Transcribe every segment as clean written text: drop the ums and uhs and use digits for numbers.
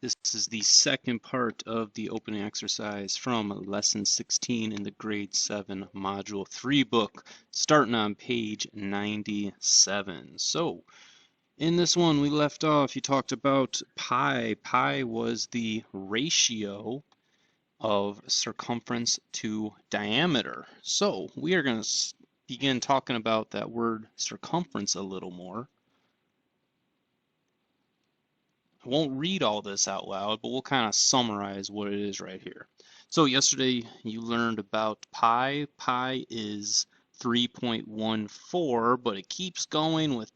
This is the second part of the opening exercise from Lesson 16 in the Grade 7 Module 3 book, starting on page 97. So, in this one we left off, you talked about pi. Pi was the ratio of circumference to diameter. So, we are going to begin talking about that word circumference a little more. I won't read all this out loud, but we'll kind of summarize what it is right here. So yesterday you learned about pi. Pi is 3.14, but it keeps going with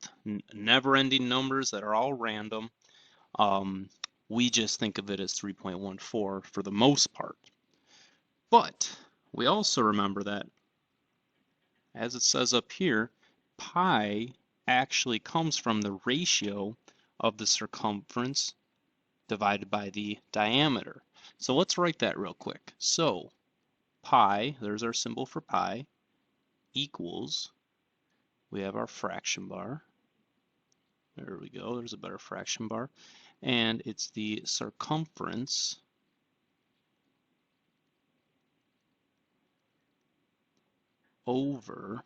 never-ending numbers that are all random. We just think of it as 3.14 for the most part. But we also remember that, as it says up here, pi actually comes from the ratio of the circumference divided by the diameter. So let's write that real quick. So pi, there's our symbol for pi, equals, we have our fraction bar. There we go, there's a better fraction bar. And it's the circumference over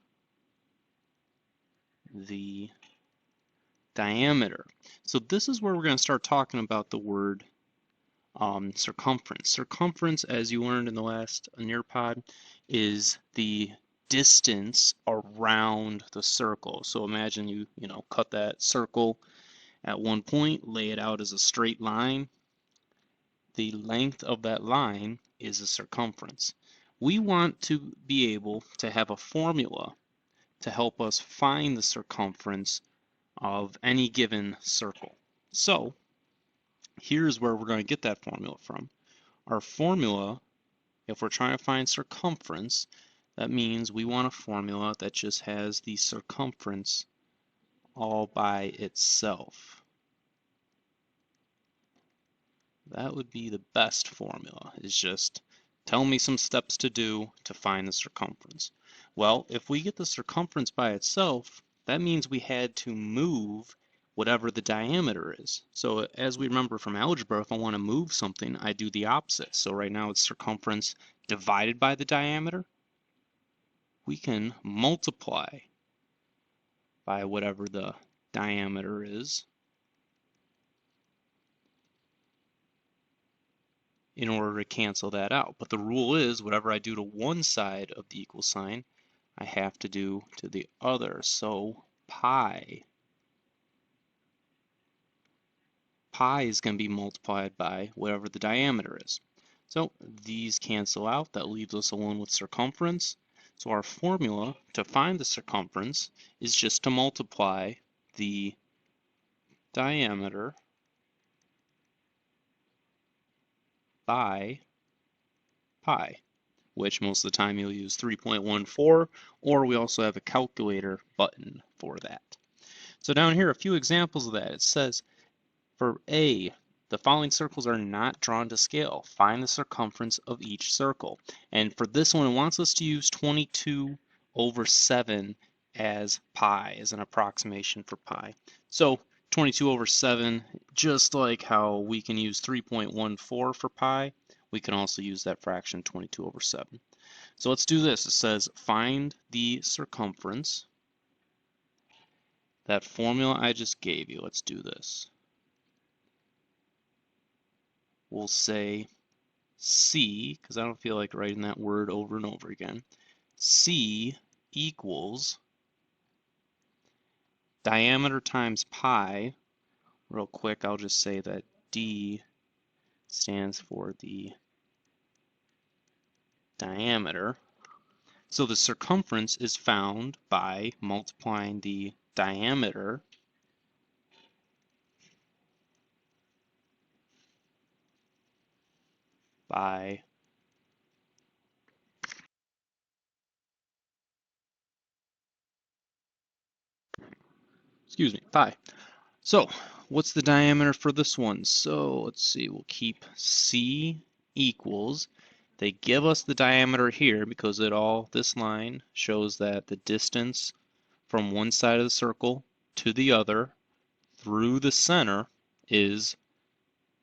the diameter. So this is where we're going to start talking about the word circumference. Circumference, as you learned in the last Nearpod, is the distance around the circle. So imagine you cut that circle at one point, lay it out as a straight line. The length of that line is a circumference. We want to be able to have a formula to help us find the circumference of any given circle. So here's where we're going to get that formula from. Our formula, if we're trying to find circumference, that means we want a formula that just has the circumference all by itself. That would be the best formula, is just tell me some steps to do to find the circumference. Well, if we get the circumference by itself, that means we had to move whatever the diameter is. So as we remember from algebra, if I want to move something, I do the opposite. So right now it's circumference divided by the diameter. We can multiply by whatever the diameter is in order to cancel that out. But the rule is whatever I do to one side of the equal sign, I have to do to the other. So pi is going to be multiplied by whatever the diameter is. So these cancel out. That leaves us alone with circumference. So our formula to find the circumference is just to multiply the diameter by pi, which most of the time you'll use 3.14, or we also have a calculator button for that. So down here, a few examples of that. It says, for A, the following circles are not drawn to scale. Find the circumference of each circle. And for this one, it wants us to use 22 over 7 as pi, as an approximation for pi. So 22 over 7, just like how we can use 3.14 for pi, we can also use that fraction 22 over 7. So let's do this. It says find the circumference. That formula I just gave you, let's do this. We'll say C, because I don't feel like writing that word over and over again. C equals diameter times pi. Real quick, I'll just say that D stands for the diameter. So the circumference is found by multiplying the diameter by pi. So what's the diameter for this one? So let's see, we'll keep C equals, they give us the diameter here because this line shows that the distance from one side of the circle to the other through the center is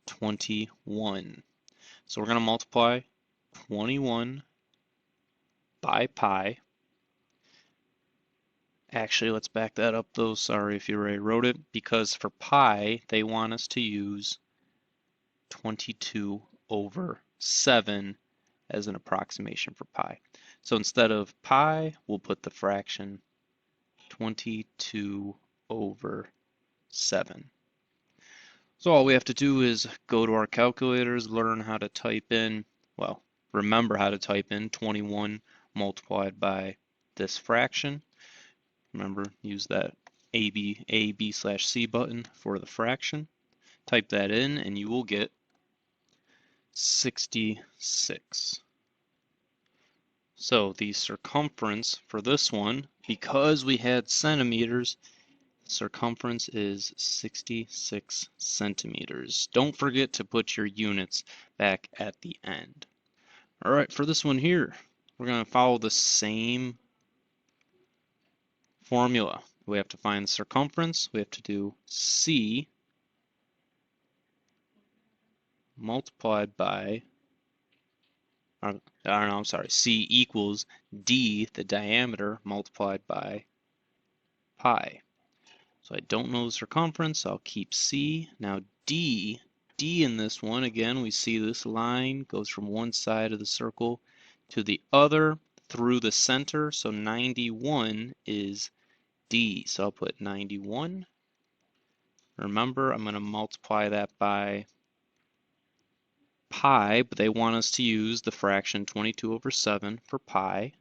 21. So we're going to multiply 21 by pi. Actually, let's back that up though. Sorry if you already wrote it, because for pi, they want us to use 22 over 7 as an approximation for pi. So instead of pi, we'll put the fraction 22 over 7. So all we have to do is go to our calculators, learn how to type in, well, remember how to type in 21 multiplied by this fraction. Remember, use that A, B/C button for the fraction. Type that in and you will get 66. So the circumference for this one, because we had centimeters, circumference is 66 centimeters. Don't forget to put your units back at the end. All right, for this one here, we're going to follow the same formula. We have to find the circumference. We have to do C multiplied by, I'm sorry, C equals D, the diameter, multiplied by pi. So I don't know the circumference, I'll keep C. Now D in this one, again, we see this line goes from one side of the circle to the other through the center, so 91 is D. So I'll put 91. Remember, I'm going to multiply that by pi, but they want us to use the fraction 22 over 7 for pi.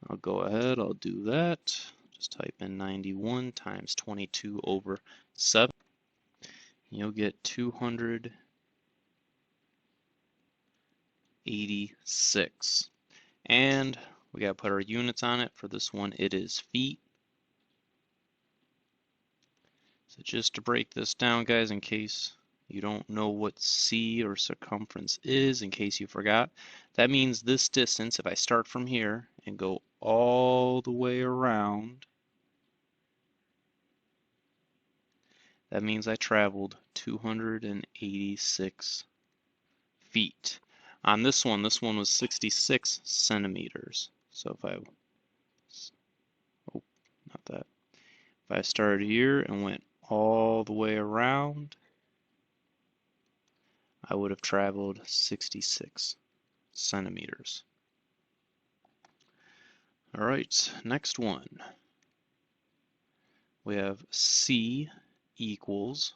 I'll go ahead, I'll do that. Just type in 91 times 22 over 7. You'll get 286. And we got to put our units on it. For this one, it is feet. So just to break this down, guys, in case you don't know what C or circumference is, in case you forgot, that means this distance, if I start from here and go all the way around, that means I traveled 286 feet. On this one was 66 centimeters. So if I, oh, not that. If I started here and went all the way around, I would have traveled 66 centimeters. All right, next one. We have C equals,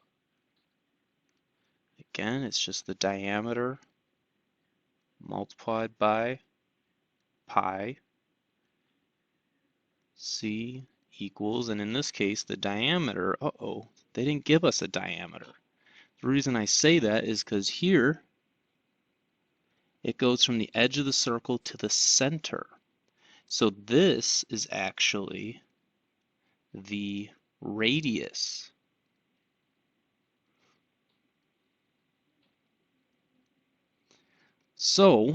again, it's just the diameter multiplied by pi. C equals, and in this case, the diameter, they didn't give us a diameter. The reason I say that is because here, it goes from the edge of the circle to the center. So this is actually the radius. So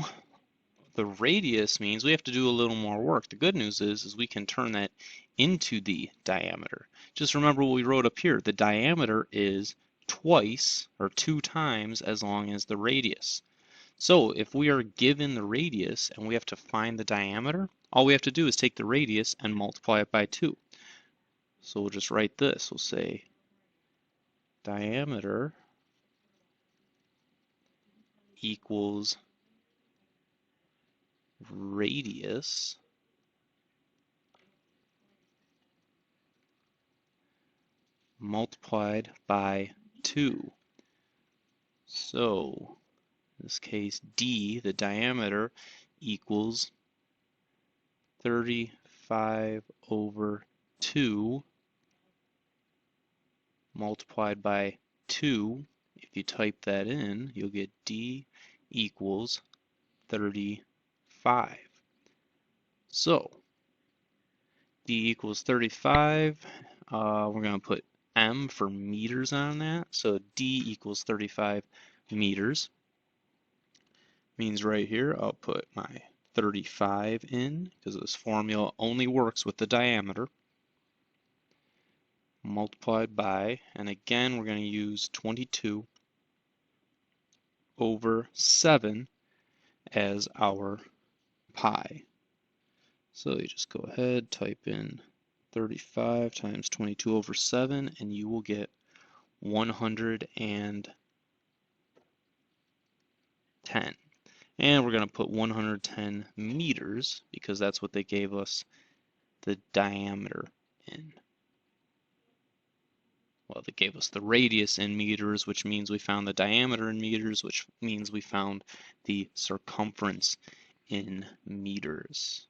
the radius means we have to do a little more work. The good news is we can turn that into the diameter. Just remember what we wrote up here. The diameter is twice or 2 times as long as the radius. So if we are given the radius and we have to find the diameter, all we have to do is take the radius and multiply it by 2. So we'll just write this. We'll say diameter equals radius multiplied by 2. So in this case, D, the diameter, equals 35 over 2 multiplied by 2. If you type that in, you'll get D equals 35. So D equals 35. We're going to put M for meters on that. So D equals 35 meters. Means right here I'll put my 35 in because this formula only works with the diameter. multiplied by, and again we're going to use 22 over 7 as our pi. So you just go ahead, type in 35 times 22 over 7, and you will get 110. And we're going to put 110 meters because that's what they gave us the diameter in. Well, they gave us the radius in meters, which means we found the diameter in meters, which means we found the circumference in meters.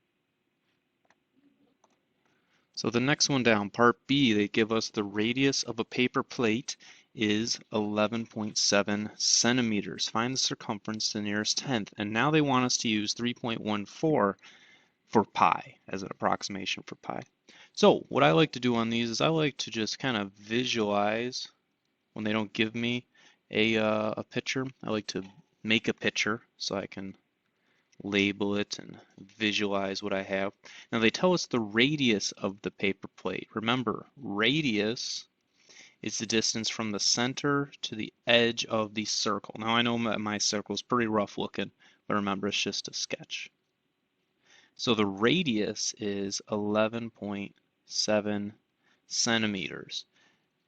So the next one down, part B, they give us the radius of a paper plate is 11.7 centimeters. Find the circumference to the nearest tenth. And now they want us to use 3.14 for pi as an approximation for pi. So what I like to do on these is I like to just kind of visualize when they don't give me a picture. I like to make a picture so I can label it and visualize what I have. Now they tell us the radius of the paper plate. Remember, radius is the distance from the center to the edge of the circle. Now I know my circle is pretty rough looking, but remember it's just a sketch. So the radius is 11.7 centimeters.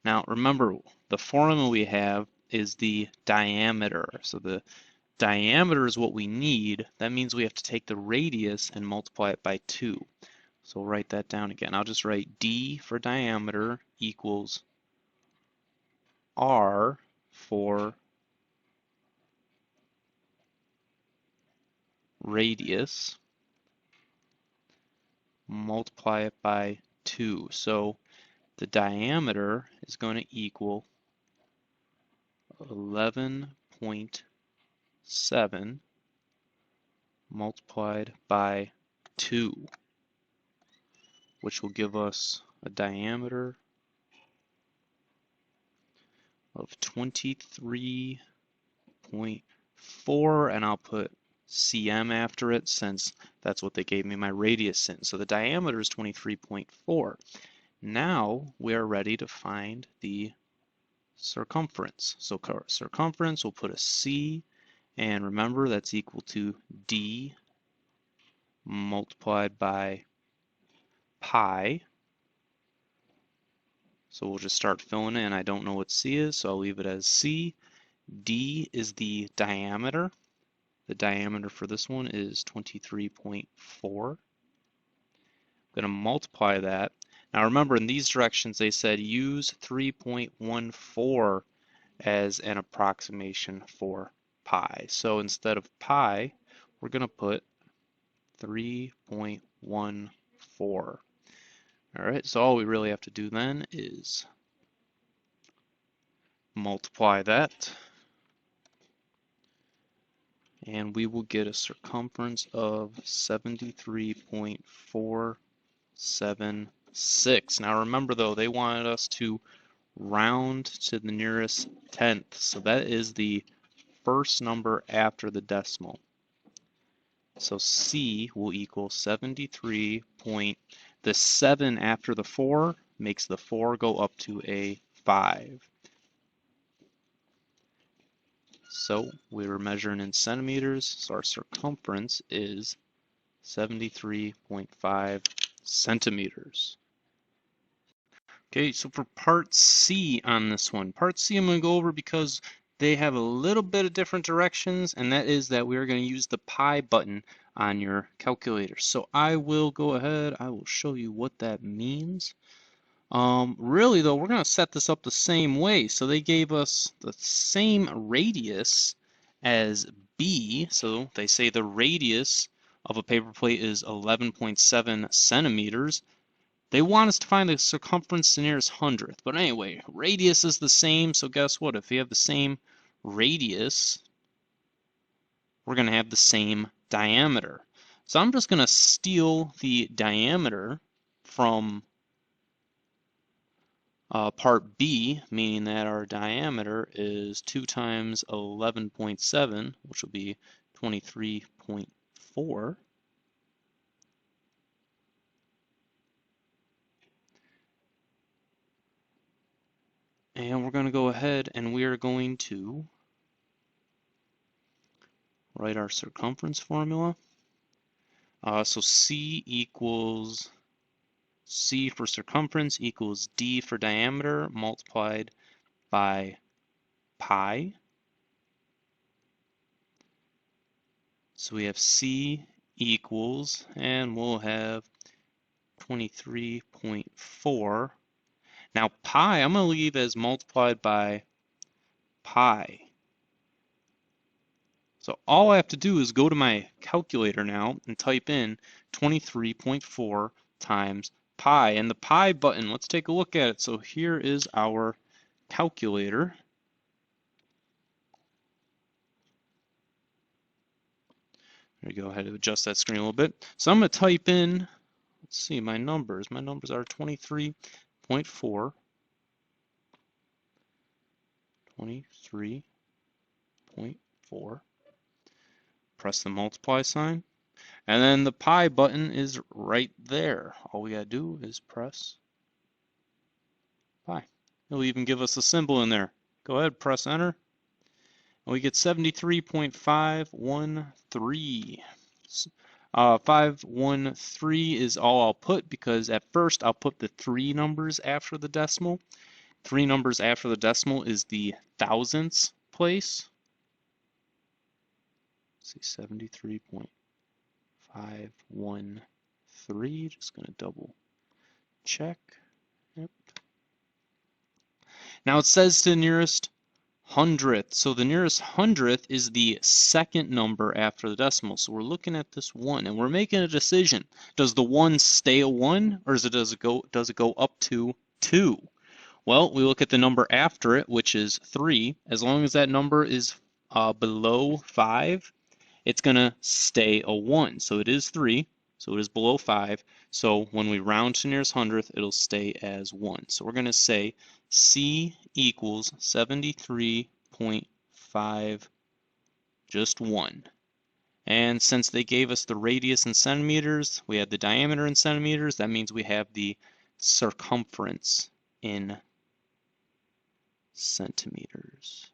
Now remember, the formula we have is the diameter. So the diameter is what we need. That means we have to take the radius and multiply it by 2. So we'll write that down again. I'll just write D for diameter equals R for radius, multiply it by 2. So the diameter is going to equal 11.7 multiplied by 2, which will give us a diameter of 23.4, and I'll put cm after it since that's what they gave me my radius in. So the diameter is 23.4. Now we are ready to find the circumference. So circumference, we'll put a C, and remember that's equal to D multiplied by pi. So we'll just start filling in. I don't know what C is, so I'll leave it as C. D is the diameter. The diameter for this one is 23.4. I'm going to multiply that. Now remember, in these directions they said use 3.14 as an approximation for pi. So instead of pi, we're going to put 3.14. All right, so all we really have to do then is multiply that, and we will get a circumference of 73.476. Now remember though, they wanted us to round to the nearest tenth, so that is the first number after the decimal. So C will equal 73. The 7 after the 4 makes the 4 go up to a 5. So we were measuring in centimeters, so our circumference is 73.5 centimeters. Okay, so for part C on this one, part C I'm going to go over because they have a little bit of different directions, and that is that we're going to use the pi button on your calculator. So I will go ahead, I will show you what that means. Really though, we're going to set this up the same way. So they gave us the same radius as B. So they say the radius of a paper plate is 11.7 centimeters. They want us to find the circumference to the nearest hundredth. But anyway, radius is the same, so guess what? If we have the same radius, we're going to have the same diameter. So I'm just going to steal the diameter from part B, meaning that our diameter is 2 times 11.7, which will be 23.4. And we're going to go ahead and we are going to write our circumference formula. So C for circumference equals D for diameter multiplied by pi. So we have C equals, and we'll have 23.4. Now pi, I'm going to leave as multiplied by pi. So all I have to do is go to my calculator now and type in 23.4 times pi. And the pi button, let's take a look at it. So here is our calculator. There you go, I had to adjust that screen a little bit. So I'm going to type in, let's see, my numbers. My numbers are 23.4, 23.4. Press the multiply sign. And then the pi button is right there. All we gotta do is press pi. It'll even give us a symbol in there. Go ahead, press enter. And we get 73.513. 513 is all I'll put because at first I'll put the 3 numbers after the decimal. 3 numbers after the decimal is the thousandths place. Let's see, 73.513. Just going to double check. Yep. Now it says to the nearest hundredth. So the nearest hundredth is the second number after the decimal. So we're looking at this 1 and we're making a decision. Does the 1 stay a 1 or does it go up to 2? Well, we look at the number after it, which is 3. As long as that number is below 5, it's going to stay a 1. So it is 3. So it is below 5. So when we round to nearest hundredth, it'll stay as 1. So we're going to say C equals 73.5, just 1. And since they gave us the radius in centimeters, we have the diameter in centimeters, that means we have the circumference in centimeters.